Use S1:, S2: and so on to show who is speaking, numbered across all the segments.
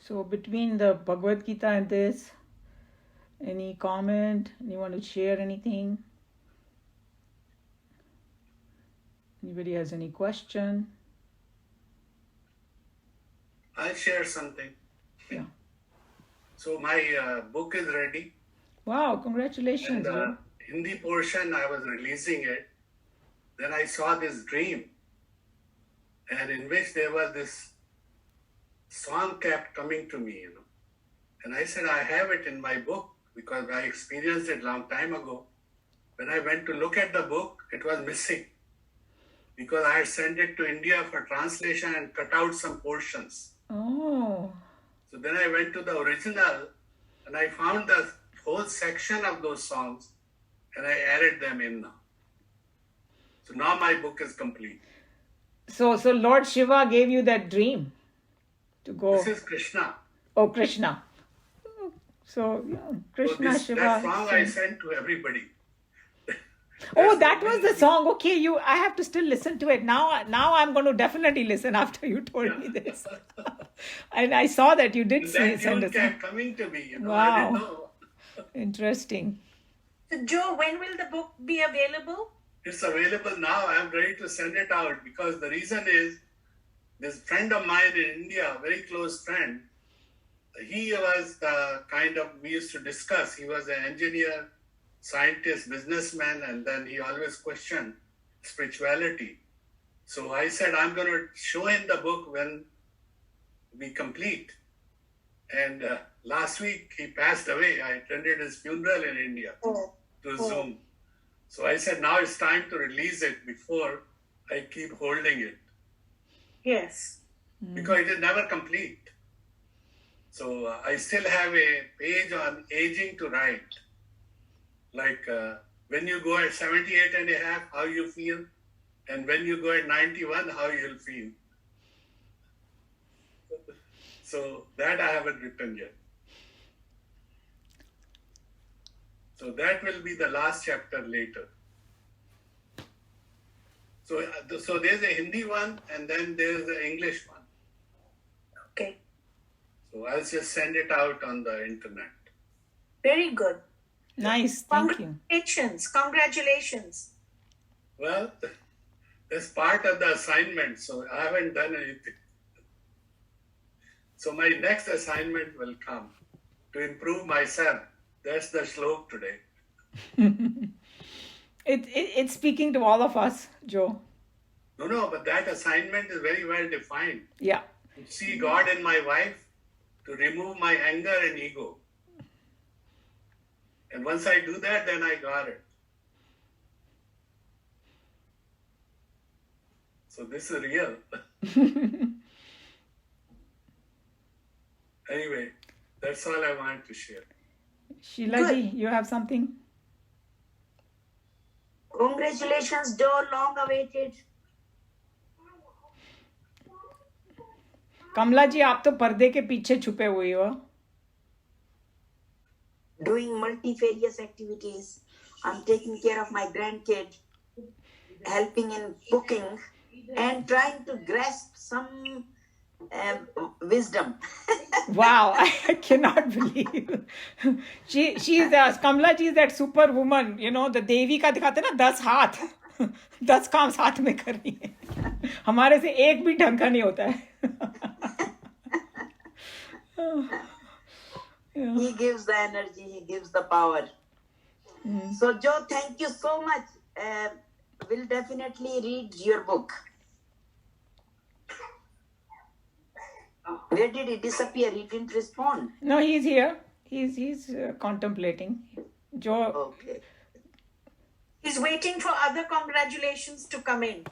S1: So between the Bhagavad Gita and this, any comment? Anyone to share anything? Anybody has any question?
S2: I'll share something.
S1: Yeah.
S2: So my book is ready.
S1: Wow, congratulations.
S2: And Hindi portion, I was releasing it. Then I saw this dream, and in which there was this song kept coming to me, And I said, I have it in my book because I experienced it long time ago. When I went to look at the book, it was missing because I had sent it to India for translation and cut out some portions.
S1: Oh.
S2: So then I went to the original and I found the whole section of those songs and I added them in now. So now my book is complete.
S1: So Lord Shiva gave you that dream to go.
S2: This is Krishna.
S1: Oh, Krishna. So Krishna,
S2: so
S1: Shiva.
S2: That song I sent to everybody.
S1: Oh, that was the song. Okay, I have to still listen to it. Now I'm going to definitely listen after you told me this. And I saw that you did send us.
S2: Kept coming to me,
S1: Wow.
S2: I didn't know.
S1: Interesting.
S3: So Joe, when will the book be available?
S2: It's available now. I'm ready to send it out because the reason is this friend of mine in India, a very close friend, he was the kind of, we used to discuss, he was an engineer, scientist, businessman, and then he always questioned spirituality. So I said, I'm going to show him the book when we complete. And last week he passed away. I attended his funeral in India through Zoom. So I said, now it's time to release it before I keep holding it.
S3: Yes.
S2: Because it is never complete. So I still have a page on aging to write. Like when you go at 78 and a half, how you feel. And when you go at 91, how you'll feel. So that I haven't written yet. So that will be the last chapter later. So there's a Hindi one and then there's the English one.
S3: Okay.
S2: So I'll just send it out on the internet.
S3: Very good.
S1: Nice, thank you.
S3: Congratulations.
S2: Well, that's part of the assignment, so I haven't done anything. So my next assignment will come to improve myself. That's the Shloka today.
S1: It's speaking to all of us, Joe.
S2: No, but that assignment is very well defined.
S1: Yeah.
S2: To see God in my wife, to remove my anger and ego. And once I do that, then I got it. So this is real. Anyway, that's all I wanted to share.
S1: Sheila ji, you have something?
S3: Congratulations, Joe, long awaited.
S1: कमला जी, आप तो पर्दे के पीछे छुपे हुए हो.
S4: Doing multifarious activities. I'm taking care of my grandkid, helping in cooking, and trying to grasp some wisdom.
S1: Wow, I cannot believe. She is Kamala ji is that superwoman, the Devi का दिखाते ना 10 हाथ, 10 काम साथ में कर रही है. हमारे से एक भी ढंग का नहीं होता है.
S4: He gives the energy, he gives the power. So Joe, thank you so much. We'll definitely read your book. Where did he disappear? He didn't respond.
S1: No, he's here. He's contemplating. Joe.
S4: Okay.
S3: He's waiting for other congratulations to come in.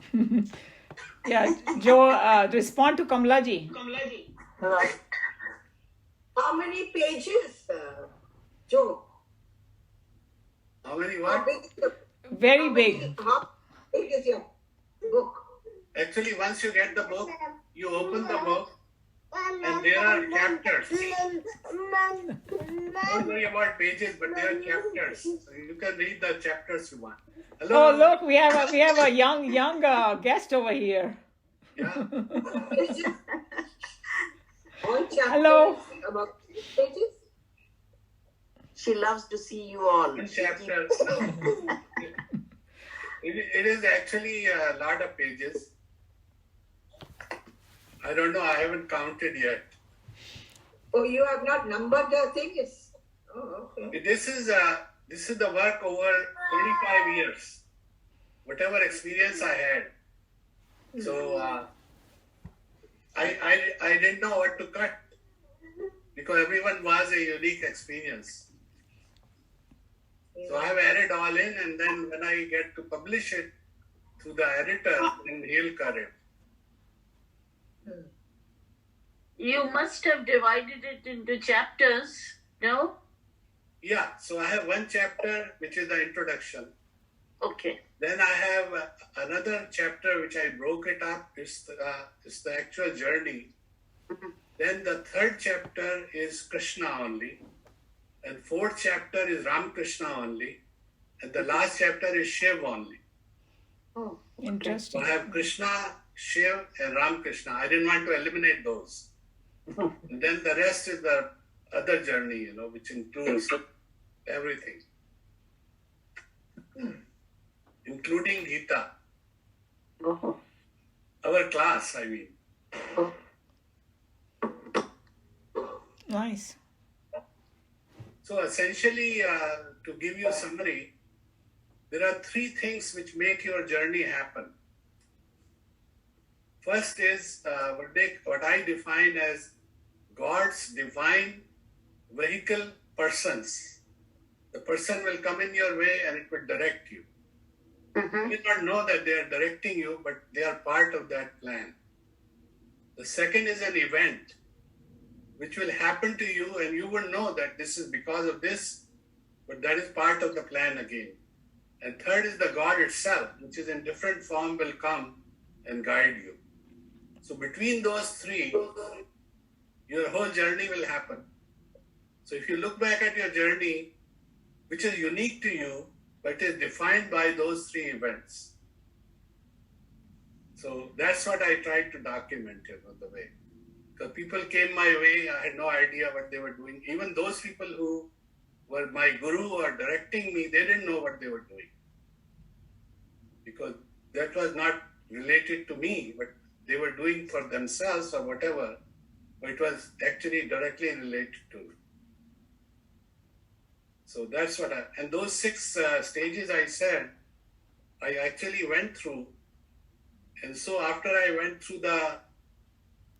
S1: Yeah, Joe, respond to Kamala ji.
S4: Right.
S5: How many pages, Joe?
S2: How many what?
S1: Very big.
S5: How big is your book?
S2: Actually, once you get the book, you open the book, and there are chapters. Don't worry about pages, but there are chapters. So you can read the chapters you want. Hello.
S1: Oh, look, we have a young guest over here.
S2: Yeah.
S5: One chapter.
S1: Hello.
S5: About 6 pages?
S4: She loves to see you all.
S2: One
S4: She
S2: chapter.
S4: keeps-
S2: No. It is actually a lot of pages. I don't know. I haven't counted yet.
S5: Oh, you have not numbered the thing? Oh, okay.
S2: This is the work over 25 years. Whatever experience I had. So I didn't know what to cut because everyone was a unique experience. So I have added all in, and then when I get to publish it to the editor, then he'll cut it.
S6: You must have divided it into chapters, no?
S2: Yeah, so I have one chapter which is the introduction.
S6: Okay.
S2: Then I have another chapter which I broke it up. It's the actual journey. Then the third chapter is Krishna only. And fourth chapter is Ram Krishna only. And the last chapter is Shiv only.
S6: Oh,
S2: So
S1: Interesting.
S2: I have Krishna, Shiv, and Ram Krishna. I didn't want to eliminate those. And then the rest is the other journey, which includes everything. Including Geeta.
S6: oh,
S2: Our class, I mean.
S6: oh.
S1: Nice.
S2: So essentially, to give you a summary, there are three things which make your journey happen. First is what I define as God's divine vehicle persons. The person will come in your way and it will direct you. You may not know that they are directing you, but they are part of that plan. The second is an event which will happen to you, and you will know that this is because of this, but that is part of the plan again. And third is the God itself, which is in different form, will come and guide you. So between those three, your whole journey will happen. So if you look back at your journey, which is unique to you, but is defined by those three events. So that's what I tried to document the way. Because people came my way, I had no idea what they were doing. Even those people who were my guru or directing me, they didn't know what they were doing. Because that was not related to me, but they were doing for themselves or whatever. But it was actually directly related to me. So that's what and those 6 stages I said, I actually went through. And so after I went through the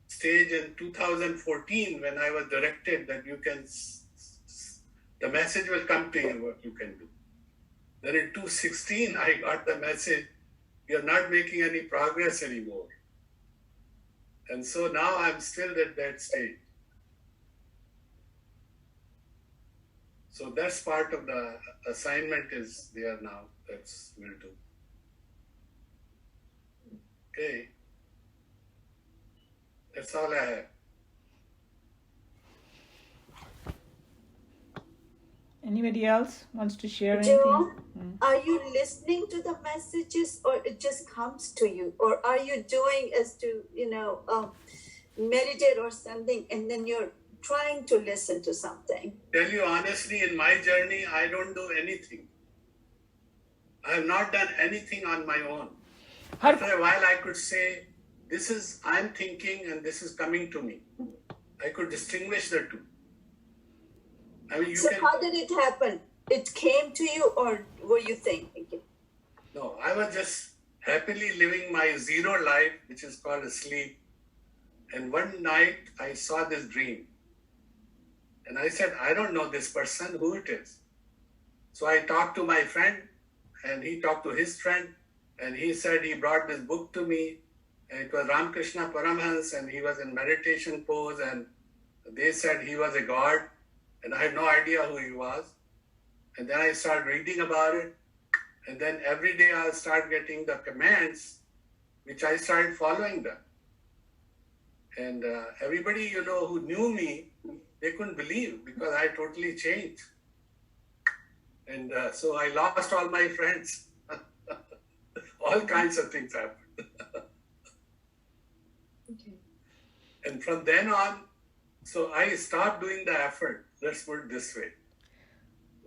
S2: stage in 2014, when I was directed that the message will come to you, what you can do. Then in 2016, I got the message, you're not making any progress anymore. And so now I'm still at that stage. So that's part of the assignment is there now. That's we'll do. Okay. That's all I have.
S1: Anybody else wants to share
S3: Joe,
S1: anything?
S3: are you listening to the messages or it just comes to you? Or are you doing as to, meditate or something and then you're trying to listen to something?
S2: Tell you honestly, in my journey, I don't do anything. I have not done anything on my own. After a while, I could say, I'm thinking and this is coming to me. I could distinguish the two. I mean,
S3: How did it happen? It came to you or were you thinking?
S2: No, I was just happily living my zero life, which is called sleep. And one night I saw this dream. And I said, I don't know this person, who it is. So I talked to my friend and he talked to his friend. And he said he brought this book to me. And it was Ramakrishna Paramhans and he was in meditation pose. And they said he was a god. And I had no idea who he was. And then I started reading about it. And then every day I'll start getting the commands, which I started following them. And everybody, who knew me, they couldn't believe because I totally changed. And so I lost all my friends. All kinds of things happened.
S3: Okay.
S2: And from then on, So I stopped doing the effort. Let's put it this way.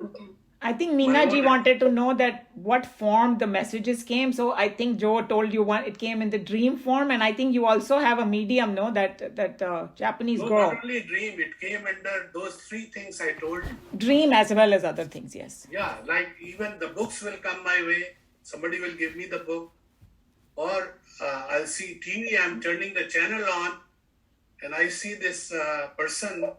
S3: Okay.
S1: I think
S2: My
S1: Meena ji
S2: own-
S1: wanted to know that what form the messages came. So I think Joe told you one, it came in the dream form, and I think you also have a medium, no? That Japanese
S2: No,
S1: girl.
S2: not only dream, it came under those three things I told you.
S1: Dream as well as other things, yes.
S2: Yeah, like even the books will come my way. Somebody will give me the book, or I'll see TV. I'm turning the channel on, and I see this person,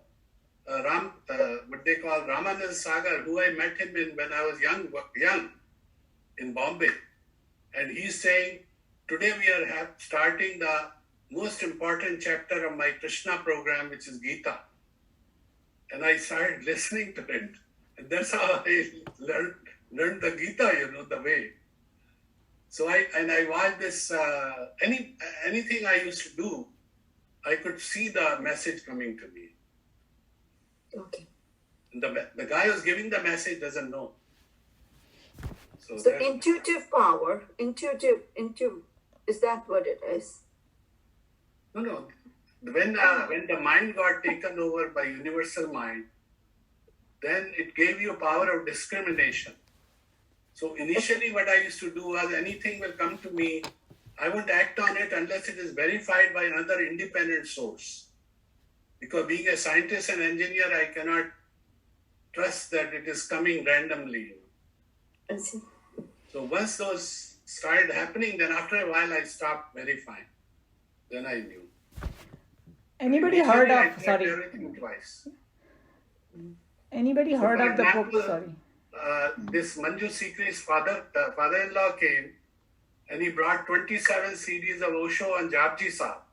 S2: what they call Ramanand Sagar, who I met him in when I was young in Bombay, and he's saying, today we are starting the most important chapter of my Krishna program, which is Geeta. And I started listening to it. And that's how I learned the Geeta, the way. So I watched this, anything I used to do, I could see the message coming to me.
S3: Okay.
S2: And the guy who's giving the message doesn't know.
S3: So
S2: that-
S3: intuitive power, intuitive, is that what it is?
S2: No. When the mind got taken over by universal mind, then it gave you power of discrimination. So initially what I used to do was anything will come to me, I won't act on it unless it is verified by another independent source. Because being a scientist and engineer, I cannot trust that it is coming randomly.
S3: I see.
S2: So once those started happening, then after a while I stopped verifying. Then I knew.
S1: Anybody
S2: Initially,
S1: heard
S2: I
S1: of,
S2: checked
S1: sorry,
S2: everything twice.
S1: anybody
S2: So
S1: heard
S2: for
S1: of the book,
S2: example,
S1: sorry.
S2: This Manju Sikri's father-in-law came and he brought 27 CDs of Osho and Japji Saab.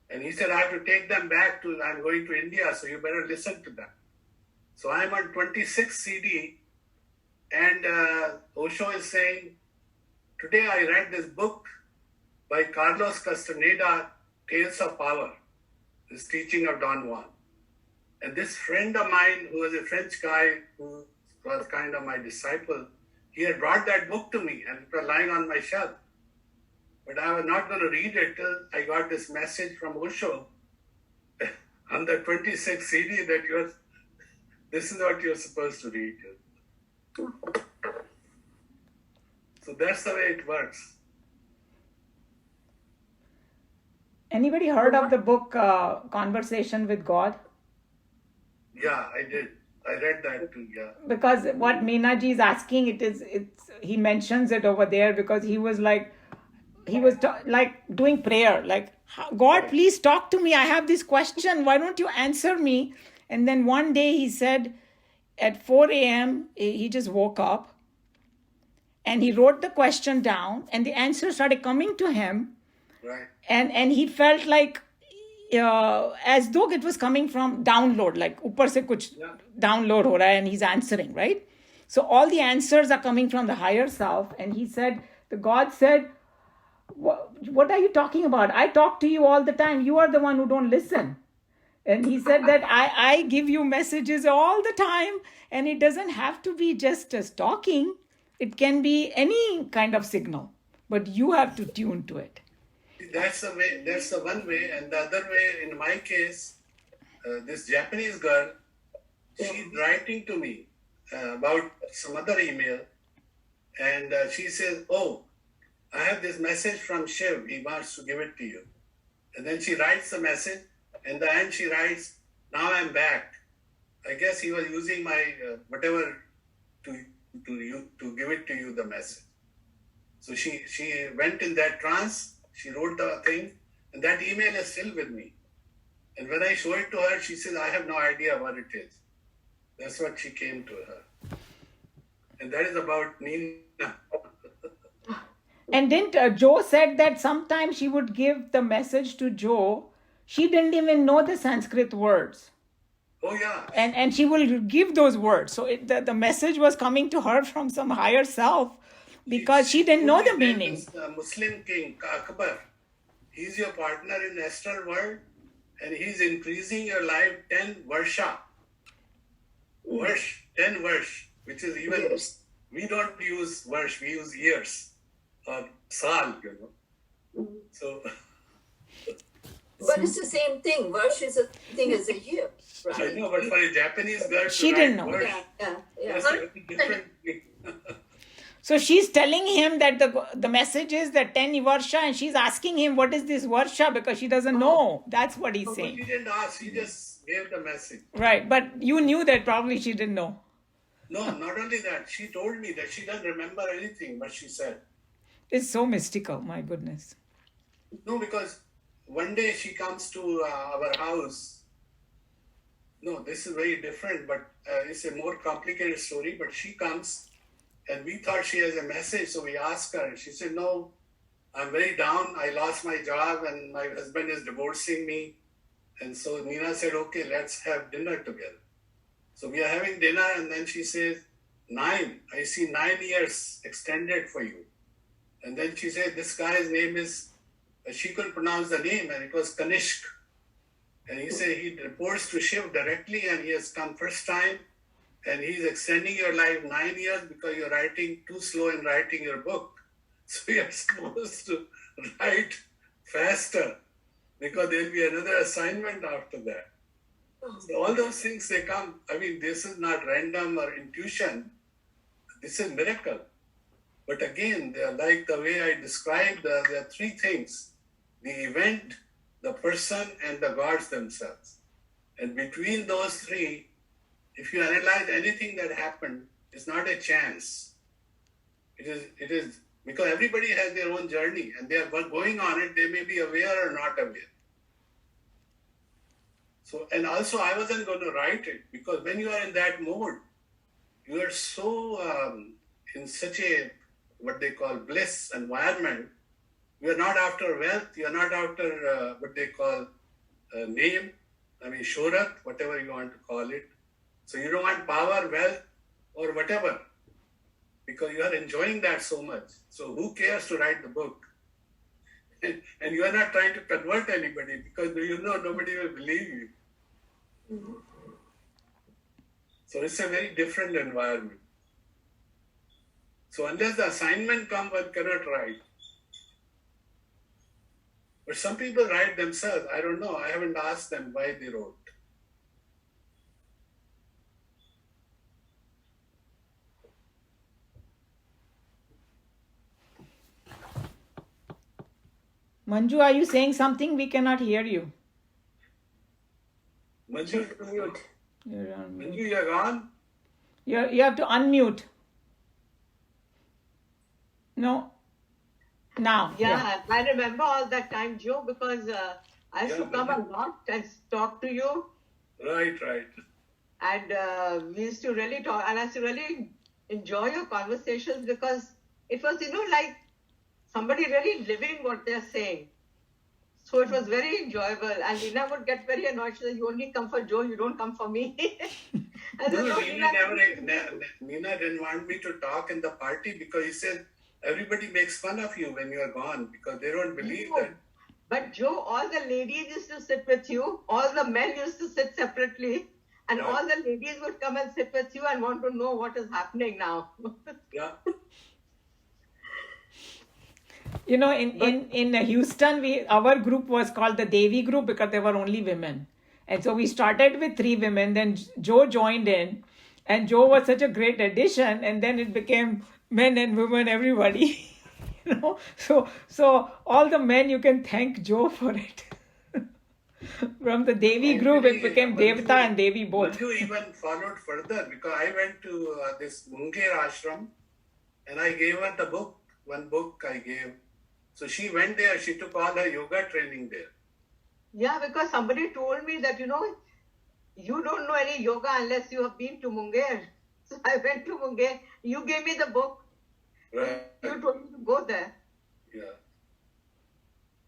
S2: And he said, I have to take them back I'm going to India, so you better listen to them. So I'm on 26 CD and Osho is saying, today I read this book by Carlos Castaneda, Tales of Power, this teaching of Don Juan. And this friend of mine, who was a French guy who was kind of my disciple, he had brought that book to me and it was lying on my shelf. But I was not going to read it till I got this message from Osho on the 26 CD that this is what you're supposed to read. So that's the way it works.
S1: Anybody heard of the book Conversation with God?
S2: Yeah, I did. I read that too, yeah.
S1: Because what Meena ji is asking, he mentions it over there because he was like doing prayer, like, God, please talk to me. I have this question. Why don't you answer me? And then one day he said at 4 a.m., he just woke up and he wrote the question down and the answer started coming to him.
S2: Right.
S1: And he felt like as though it was coming from download, like upar se kuch download ho raha hai, and he's answering, right? So all the answers are coming from the higher self. And he said, the God said, what are you talking about? I talk to you all the time. You are the one who don't listen. And he said that I give you messages all the time, and it doesn't have to be just as talking. It can be any kind of signal, but you have to tune to it.
S2: That's the way. That's the one way, and the other way. In my case, this Japanese girl, she's writing to me about some other email, and she says, "Oh, I have this message from Shiv. He wants to give it to you." And then she writes the message, and the end she writes, "Now I'm back." I guess he was using my whatever to give it to you, the message. So she went in that trance. She wrote the thing, and that email is still with me. And when I show it to her, she says, I have no idea what it is. That's what she came to her. And that is about Nina.
S1: And didn't Joe said that sometimes she would give the message to Joe. She didn't even know the Sanskrit words.
S2: Oh, yeah.
S1: And she will give those words. So the message was coming to her from some higher self because she didn't know the meaning.
S2: This Muslim king, Akbar, he's your partner in the astral world, and he's increasing your life 10 varsha. 10 verse, which is even,
S3: Yes.
S2: we don't use verse, we use years or sal, So
S3: But it's the same thing. Verse is a thing as a year,
S2: I
S3: right?
S2: know, but for a Japanese girl
S1: She
S2: to
S1: didn't
S2: write
S1: know.
S2: words,
S3: Yeah.
S2: that's a very different thing.
S1: So she's telling him that the message is that 10 Varsha, and she's asking him what is this Varsha because she doesn't know. That's what he's
S2: But
S1: saying.
S2: he didn't ask, he just gave the message.
S1: Right, but you knew that probably she didn't know.
S2: No, not only that, she told me that she doesn't remember anything, but she said.
S1: It's so mystical, my goodness.
S2: No, because one day she comes to our house. No, this is very different, but it's a more complicated story. But she comes, and we thought she has a message, so we asked her, and she said, "No, I'm very down. I lost my job, and my husband is divorcing me." And so Nina said, "Okay, let's have dinner together." So we are having dinner, and then she says, 9. I see 9 years extended for you. And then she said, this guy's name is, she couldn't pronounce the name, and it was Kanishk. And he said he reports to Shiv directly, and he has come first time, and he's extending your life 9 years because you're writing too slow in writing your book. So you're supposed to write faster because there'll be another assignment after that. So all those things, they come. I mean, this is not random or intuition. This is miracle. But again, they are like the way I described, there are 3 things: the event, the person, and the gods themselves. And between those 3, if you analyze anything that happened, it's not a chance. It is because everybody has their own journey, and they are going on it. They may be aware or not aware. So, and also I wasn't going to write it because when you are in that mode, you are so in such a what they call bliss environment. You are not after wealth. You are not after what they call name. I mean, shohrat, whatever you want to call it. So you don't want power, wealth, or whatever, because you are enjoying that so much. So who cares to write the book? And you are not trying to convert anybody because you know nobody will believe you. So it's a very different environment. So unless the assignment comes, one cannot write. But some people write themselves. I don't know. I haven't asked them why they wrote.
S1: Manju, are you saying something? We cannot hear you.
S2: Manju,
S1: You're on mute.
S2: Manju, you're gone?
S1: You have to unmute. No. Now.
S5: Yeah, I remember all that time, Joe, because I used to
S2: Yeah,
S5: come
S2: but-
S5: a lot and talk to you,
S2: Right, right.
S5: and we used to really talk, and I used to really enjoy your conversations because it was, like somebody really living what they're saying. So it was very enjoyable, and Nina would get very annoyed. She said, "You only come for Joe, you don't come for me." I said,
S2: No,
S5: "No,
S2: Nina didn't want me to talk in the party because he said everybody makes fun of you when you are gone because they don't believe
S5: No.
S2: that.
S5: But Joe, all the ladies used to sit with you, all the men used to sit separately, and
S2: Right.
S5: all the ladies would come and sit with you and want to know what is happening now."
S2: Yeah.
S1: You know, in Houston, our group was called the Devi group because there were only women. And so we started with 3 women. Then Joe joined in. And Joe was such a great addition. And then it became men and women, everybody. So all the men, you can thank Joe for it. From the Devi group, it became Devta and Devi both.
S2: Manju even followed further because I went to this Munger ashram and I gave her the book, one book I gave. So she went there, she took all her yoga training there.
S5: Yeah, because somebody told me that, you don't know any yoga unless you have been to Munger. So I went to Munger. You gave me the book.
S2: Right.
S5: You told me to go there.
S2: Yeah.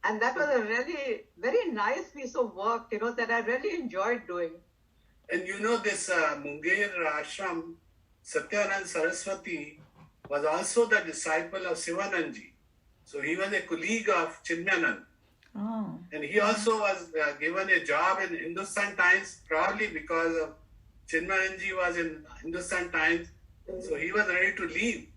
S5: And that was a really very nice piece of work, that I really enjoyed doing.
S2: And this Munger ashram, Satyanand Saraswati was also the disciple of Sivananji. So he was a colleague of Chinmayanand.
S1: Oh.
S2: And he also was given a job in Hindustan Times, probably because of Chinmayanji was in Hindustan Times. So he was ready to leave.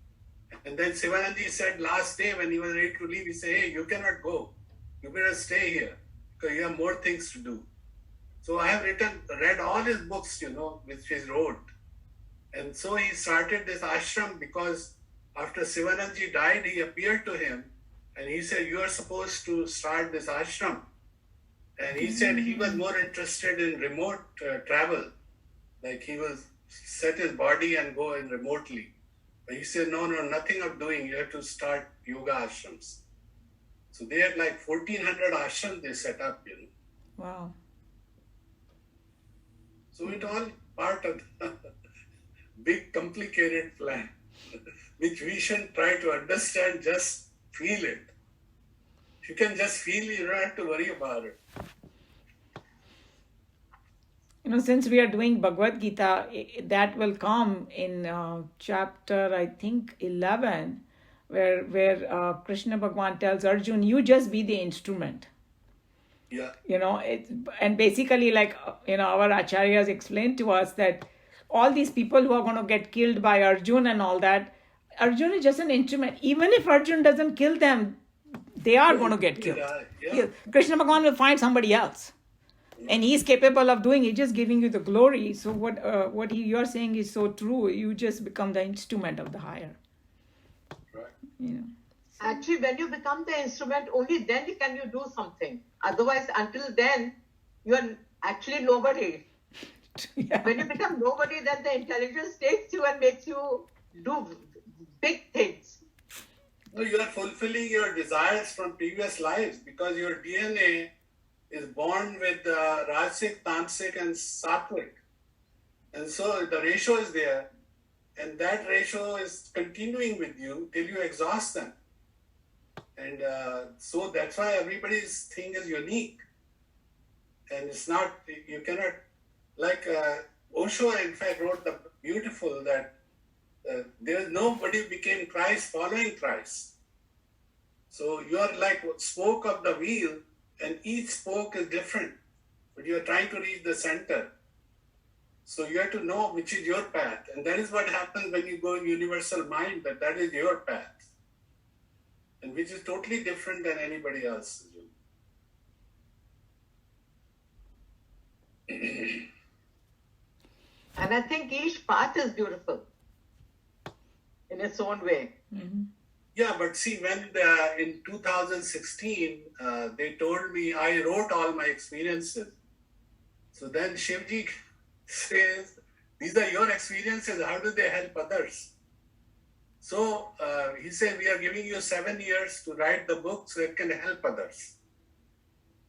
S2: And then Sivananji said last day when he was ready to leave, he said, "Hey, you cannot go. You better stay here." because you have more things to do. So I have read all his books, which he wrote. And so he started this ashram because after Sivananji died, he appeared to him and he said, you are supposed to start this ashram. And he said he was more interested in remote travel. Like he will set his body and go in remotely. But he said, no, nothing of doing. You have to start yoga ashrams. So they had like 1,400 ashrams they set up,
S1: Wow.
S2: So it all part of the big complicated plan, which we shouldn't try to understand, just feel it. If you can just feel it, you don't have to worry about it.
S1: Since we are doing Bhagavad Gita, that will come in chapter, I think, 11, where Krishna Bhagwan tells Arjun, you just be the instrument.
S2: Yeah.
S1: And basically, like, our acharyas explained to us that all these people who are going to get killed by Arjun and all that, Arjun is just an instrument. Even if Arjun doesn't kill them, they are going to get killed.
S2: Yeah.
S1: Krishna Bhagwan will find somebody else. And he's capable of doing it, just giving you the glory. So what you're saying is so true. You just become the instrument of the higher.
S2: Right.
S5: Actually, when you become the instrument, only then can you do something. Otherwise, until then, you are actually nobody.
S1: Yeah.
S5: When you become nobody, then the intelligence takes you and makes you do big things.
S2: No, you are fulfilling your desires from previous lives because your DNA is born with Rajasic, Tamasic, and Sattvic. And so the ratio is there. And that ratio is continuing with you till you exhaust them. And so that's why everybody's thing is unique. And it's not, you cannot, like Osho, in fact, wrote the beautiful that there nobody became Christ following Christ. So you are like spoke of the wheel, and each spoke is different, but you are trying to reach the center. So you have to know which is your path. And that is what happens when you go in universal mind, that is your path. And which is totally different than anybody else.
S5: And I think each path is beautiful in its own way.
S1: Mm-hmm.
S2: Yeah, but see, when in 2016, they told me, I wrote all my experiences. So then Shivji says, these are your experiences, how do they help others? So he said, we are giving you 7 years to write the book so it can help others.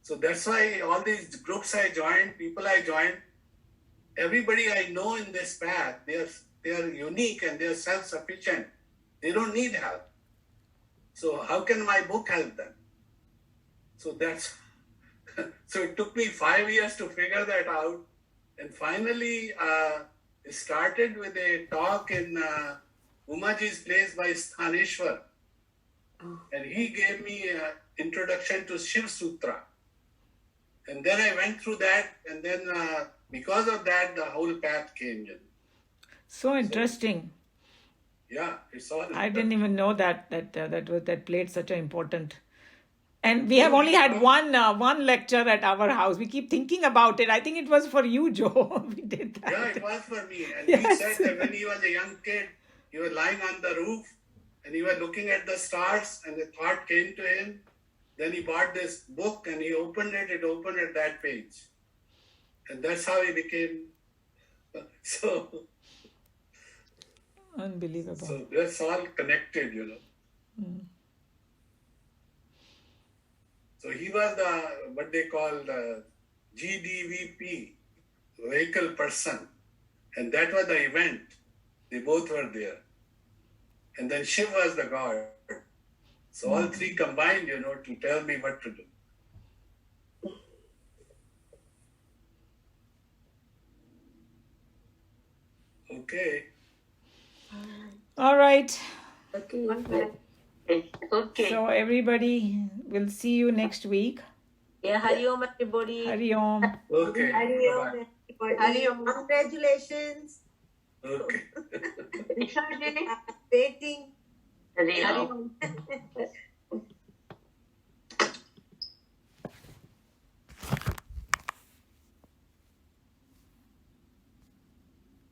S2: So that's why all these groups I joined, people I joined, everybody I know in this path, they are unique and they are self-sufficient. They don't need help. So how can my book help them? So so it took me 5 years to figure that out. And finally, it started with a talk in Umaji's place by Sthaneshwar. And he gave me an introduction to Shiv Sutra. And then I went through that, and then because of that, the whole path came in.
S1: So interesting.
S2: Yeah, it's all.
S1: I didn't even know that played such an important. And we have only had one lecture at our house. We keep thinking about it. I think it was for you, Joe. We did that.
S2: Yeah, it was for me. And
S1: Yes.
S2: he said that when he was a young kid, he was lying on the roof and he was looking at the stars, and the thought came to him. Then he bought this book and he opened it. It opened at that page. And that's how he became. So
S1: Unbelievable.
S2: that's all connected,
S1: Mm.
S2: So he was what they call the GDVP, vehicle person. And that was the event. They both were there. And then Shiv was the god. So all three combined, to tell me what to do. Okay.
S1: All right.
S3: Okay.
S6: Okay.
S1: So everybody, we'll see you next week.
S6: Yeah, Hari Om, everybody.
S1: Hari Om.
S2: Okay.
S3: Hari Om,
S2: Bye-bye.
S3: everybody.
S5: Hari Om.
S3: Congratulations.
S2: Okay.
S5: Disha ji,
S3: Waiting.
S6: Hari
S5: Hari
S6: Om.
S5: Om.